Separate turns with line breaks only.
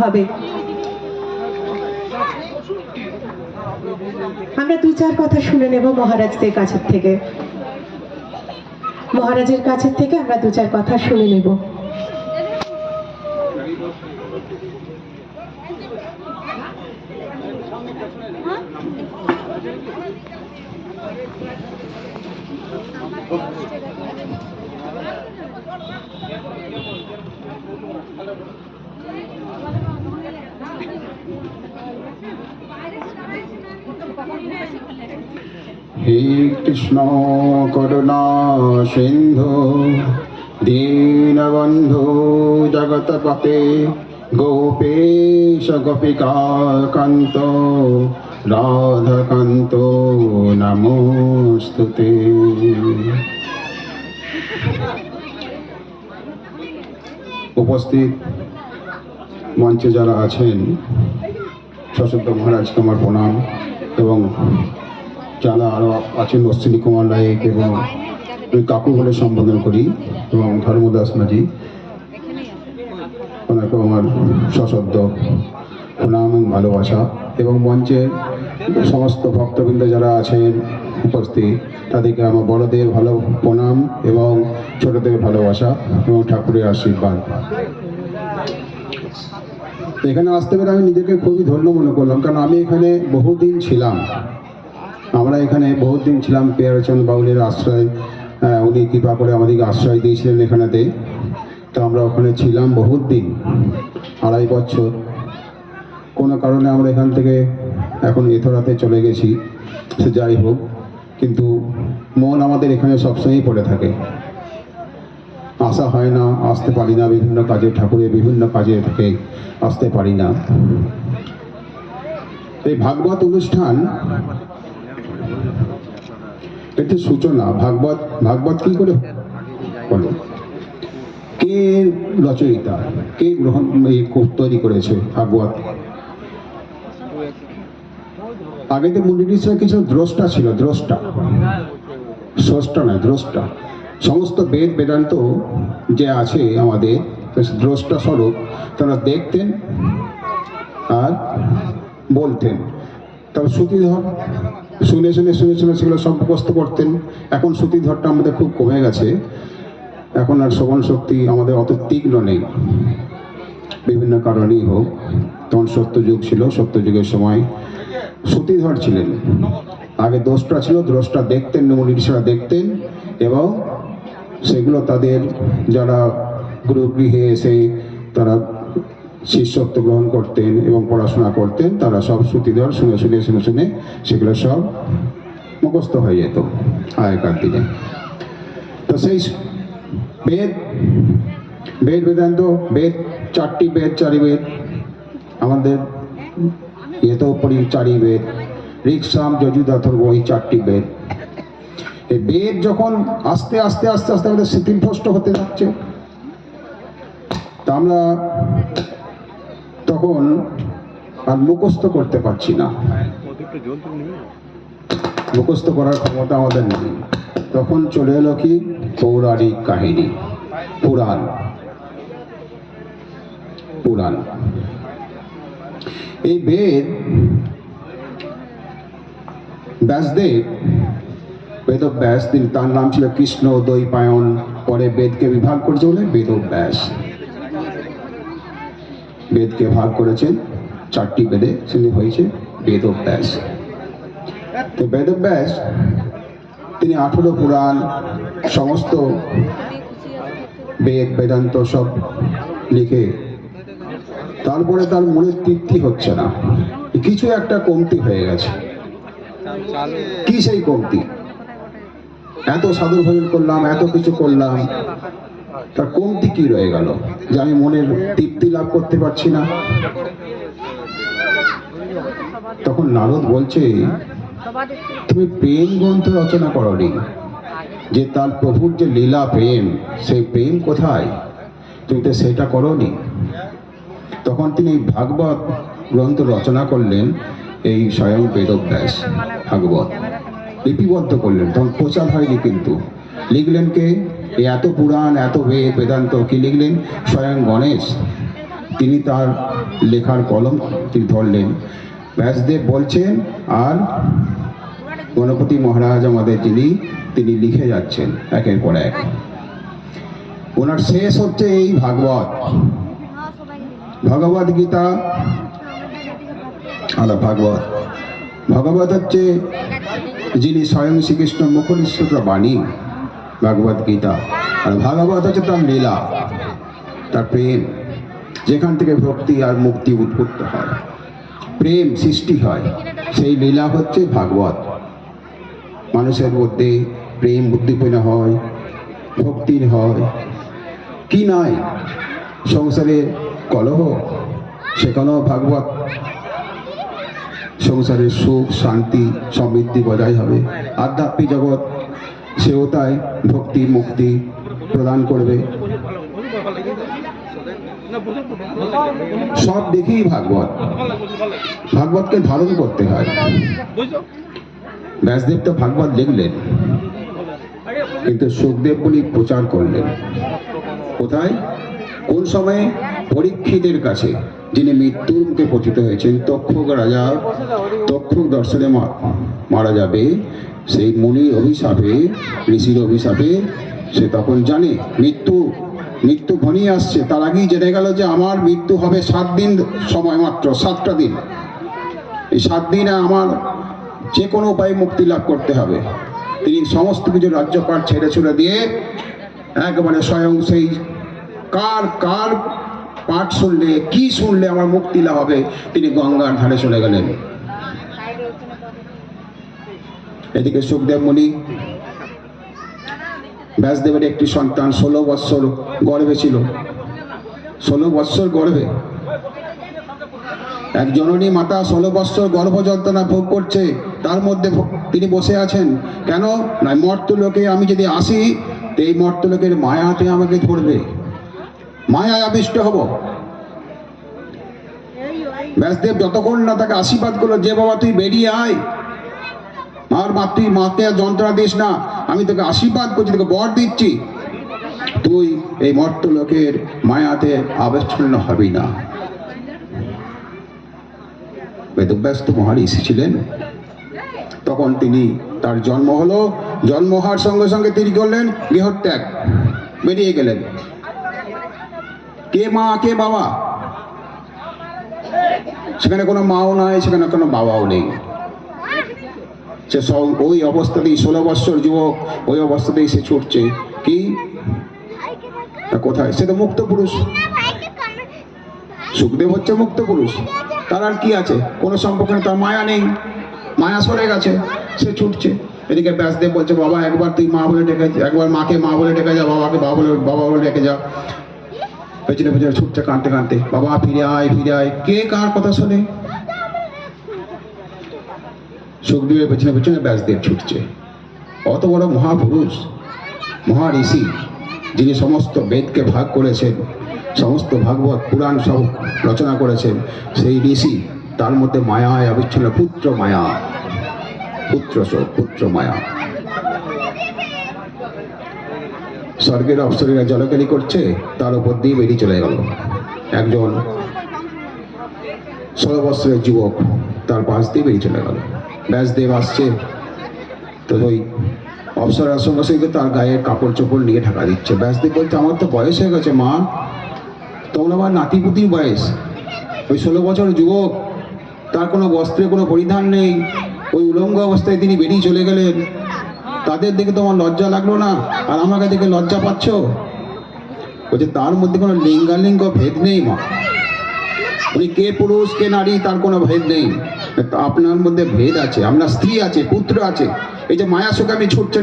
হবে। আমরা দু চার কথা শুনে নেব মহারাজদের কাছের থেকে। মহারাজের কাছের থেকে আমরা দু চার কথা শুনে নেব।
হে কৃষ্ণ করুণা সিন্ধু দীনবন্ধু জগৎপতে গোপেশ গোপিকা কান্ত রাধাকান্ত নমোস্তুতে। উপস্থিত মঞ্চে যারা আছেন সশব্দ মহারাজকে আমার প্রণাম, এবং যারা আরও আছেন অশ্বিনী কুমার নায়ক এবং কাকু বলে সম্বোধন করি, এবং ধর্মদাস মাঝি, ওনাকেও আমার সশব্দ প্রণাম এবং ভালোবাসা, এবং মঞ্চের সমস্ত ভক্তবৃন্দ যারা আছেন উপস্থিত তাদেরকে আমার বড়দের ভালো প্রণাম এবং ছোটদের ভালোবাসা এবং ঠাকুরের আশীর্বাদ। এখানে আসতে পেরে আমি নিজেকে খুবই ধন্য মনে করলাম, কারণ আমি এখানে বহুদিন ছিলাম। আমরা এখানে বহুদিন ছিলাম পেয়ারচন্দ বাউলের আশ্রয়, উনি কৃপা করে আমাদেরকে আশ্রয় দিয়েছিলেন এখানেতে। তো আমরা ওখানে ছিলাম বহুত দিন, 2.5 বছর। কোনো কারণে আমরা এখান থেকে এখন এথরাতে চলে গেছি, সে যাই হোক, কিন্তু মন আমাদের এখানে সবসময়ই পড়ে থাকে। আসা হয় না, আসতে পারি না, বিভিন্ন কাজে, ঠাকুরের বিভিন্ন কাজে থেকে আসতে পারি না। এই ভাগবত অনুষ্ঠান এটি সূচনা। ভাগবত কি করে বলো, কে রচয়িতা, কে গ্রহণ তৈরি করেছে ভাগবত? আগে তো মুনিঋষিরা কিছু দ্রষ্টা ছিল, স্রষ্টা নয়, দ্রষ্টা। সমস্ত বেদ বেদান্ত যে আছে আমাদের দ্রষ্টা স্বরূপ, তারা দেখতেন আর বলতেন। তবে শ্রুতিধর শুনে সেগুলো সব মুখস্থ করতেন। এখন শ্রুতিধরটা আমাদের খুব কমে গেছে, এখন আর শ্রবণ শক্তি আমাদের অত তীক্ষ্ণ নেই, বিভিন্ন কারণেই হোক। তখন সত্যযুগ ছিল, সত্যযুগের সময় শ্রুতিধর ছিলেন। আগে দ্রষ্টা ছিল, দ্রষ্টা দেখতেন, মুনিঋষিরা দেখতেন, এবং সেগুলো তাদের যারা গুরুগৃহে এসে তারা শিষ্যত্ব গ্রহণ করতেন এবং পড়াশোনা করতেন, তারা সব শ্রুতিধর শুনে সেগুলো সব মুখস্থ হয়ে যেত আগেকার দিনে। তো সেই বেদ বেদান্ত, বেদ 4টি বেদ, 4 বেদ আমাদের এতেও পড়ি, 4 বেদ, ঋক সাম যজুর অথর্ব, এই 4টি বেদ। এই বেদ যখন আস্তে আস্তে আমাদের শিথিলভ্রষ্ট হতে যাচ্ছে, তা আমরা তখন আর মুখস্থ করতে পারছি না, মুখস্থ করার ক্ষমতা আমাদের নেই। তখন চলে এলো কি পৌরাণিক কাহিনী, পুরাণ। এই বেদ ব্যাসদেব, বেদব্যাস, তিনি, তার নাম ছিল কৃষ্ণ দ্বৈপায়ন, পরে বেদকে বিভাগ করেছে বলে বেদব্যাস। বেদকে ভাগ করেছেন 4টি বেদে, সেটি হয়েছে বেদব্যাস। তো বেদব্যাস তিনি 18 পুরাণ, সমস্ত বেদ বেদান্ত সব লিখে, তারপরে তার মনে তৃপ্তি হচ্ছে না, কিছু একটা কমতি হয়ে গেছে। কি সেই কমতি? এত সাধু ভজন করলাম, এত কিছু করলাম, তার কমতি কি রয়ে গেল যে আমি মনের তৃপ্তি লাভ করতে পারছি না? তখন নারদ বলছে, তুমি প্রেম গ্রন্থ রচনা করনি, যে তার প্রভুর যে লীলা প্রেম, সেই প্রেম কোথায়? তুমি তো সেটা করনি। তখন তিনি ভাগবত গ্রন্থ রচনা করলেন, এই স্বয়ং বেদব্যাস ভাগবত লিপিবদ্ধ করলেন। তখন প্রচার হয়নি, কিন্তু লিখলেন কে? এত পুরাণ, এত বেদ বেদান্ত কি লিখলেন? স্বয়ং গণেশ। তিনি তার লেখার কলম তিনি ধরলেন। ব্যাসদেব বলছেন আর গণপতি মহারাজ আমাদের তিনি লিখে যাচ্ছেন একের পর এক। ওনার শেষ হচ্ছে এই ভাগবত, ভগবদ গীতা আর ভাগবত। ভগবত হচ্ছে যিনি স্বয়ং শ্রীকৃষ্ণ মুখনিঃসৃত বাণী, ভগবদ গীতা। আর ভাগবত হচ্ছে তার লীলা, তার প্রেম, যেখান থেকে ভক্তি আর মুক্তি উদ্ভূত হয়, প্রেম সৃষ্টি হয়, সেই লীলা হচ্ছে ভাগবত। মানুষের মধ্যে প্রেম উদ্দীপনা হয়, ভক্তির হয়, কি নাই সংসারে কলহ, সেখানেও ভাগবত সংসারের সুখ শান্তি সমৃদ্ধি বজায় হবে। আধ্যাত্মিক জগৎ সেও তাই ভক্তি মুক্তি প্রদান করবে। সব দেখেই ভাগবত, ভাগবতকে ধারণ করতে হয়। ব্যাসদেব তো ভাগবত লিখলেন, কিন্তু সুখদেব মুনি প্রচার করলেন। কোথায়, কোন সময়ে? পরীক্ষিতের কাছে, যিনি মৃত্যুর মুখে পতিত হয়েছেন। তক্ষক রাজা তক্ষক দর্শনে মারা যাবে, সেই মুনির অভিশাপে, ঋষির অভিশাপে সে তখন জানে মৃত্যু ঘনিয়ে আসছে। তার আগেই জেনে গেল যে আমার মৃত্যু হবে 7 দিন সময়, মাত্র 7টা দিন। এই 7 দিনে আমার যে কোনো উপায়ে মুক্তি লাভ করতে হবে। তিনি সমস্ত কিছু রাজ্যপাট ছেড়ে ছুড়ে দিয়ে একেবারে স্বয়ং সেই কার পাঠ শুনলে, কি শুনলে আমার মুক্তি লাভ হবে, তিনি গঙ্গার ধারে চলে গেলেন। এদিকে সুখদেব মুনি, ব্যাসদেবের একটি সন্তান 16 বৎসর গর্ভে ছিল। 16 বৎসর গর্ভে এক জননী মাতা 16 বৎসর গর্ভ যন্ত্রণা ভোগ করছে, তার মধ্যে তিনি বসে আছেন। কেন না, মর্তলোকে আমি যদি আসি, এই মর্তলোকের মায়াতে আমাকে ধরবে, মায়ায় আবিষ্ট হব। ব্যাসদেব যতক্ষণ না তাকে আশীর্বাদ করলো, যে বাবা তুই বেরিয়ে আয়, আর মাকে যন্ত্রণা দিস না, আমি তোকে আশীর্বাদ করছি, তোকে বর দিচ্ছি, তুই এই মর্তলোকের মায়াতে আবেষ্টন হবি না। বেদব্যাস তো মহাঋষি ছিলেন। তখন তার জন্ম হলো, জন্ম হওয়ার সঙ্গে সঙ্গে তিনি করলেন গৃহত্যাগ, বেরিয়ে গেলেন। কে মা কে বাবা? সেখানে কোনো মাও নাই, সেখানে কোনো বাবাও নেই। সে ওই অবস্থাতেই 16 বৎসর যুবক, ওই অবস্থাতেই সে ছুটছে। কি কোথায়? সে তো মুক্ত পুরুষ। সুখদেব হচ্ছে মুক্ত পুরুষ, তার আর কি আছে? কোনো সম্পর্ক নেই, তার মায়া নেই, মায়া সরে গেছে, সে ছুটছে। এদিকে ব্যাসদেব বলছে, বাবা একবার তুই মা বলে ডেকে, একবার মাকে মা বলে ডেকে যা, বাবাকে বাবা বলে ডেকে যা। পেছনে পেছনে ছুটছে কাঁদতে কাঁদতে, বাবা ফিরে আয় ফিরে আয়। কে কার কথা শোনে? সুখদেবের পেছনে পেছনে ব্যাসদেব ছুটছে। অত বড় মহাপুরুষ, মহাঋষি, যিনি সমস্ত বেদকে ভাগ করেছেন, সমস্ত ভাগবত পুরাণ সব রচনা করেছেন, সেই ঋষি, তার মধ্যে মায়ায় আবিচ্ছিন্ন, পুত্র মায়া, পুত্র মায়া। স্বর্গের অপ্সরীরা জলকেলি করছে, তার উপর দিয়ে বেরিয়ে চলে গেল একজন 16 বৎসরের যুবক, তার পাশ দিয়ে বেরিয়ে চলে গেল। ব্যাসদেব আসছে, তো ওই অপ্সরার সঙ্গে সঙ্গে তার গায়ের কাপড় চোপড় নিয়ে ঢাকা দিচ্ছে। ব্যাসদেব বলছে, আমার তো বয়স হয়ে গেছে মা, তোমরা আমার নাতিপুতির বয়স। ওই 16 বছর যুবক, তার কোনো বস্ত্রে কোনো পরিধান নেই, ওই উলঙ্গ অবস্থায় তিনি বেরিয়ে চলে গেলেন। তাদের দেখে তোমার লজ্জা লাগলো না, আর আমাকে দেখে লজ্জা পাচ্ছ? বলছে, তার মধ্যে কোনো লিঙ্গালিঙ্গ ভেদ নেই মা, উনি কে পুরুষ কে নারী তার কোনো ভেদ নেই। আপনার মধ্যে ভেদ আছে, আপনার স্ত্রী আছে, পুত্র আছে। এই যে মায়া সুখে আমি ছুটছেন,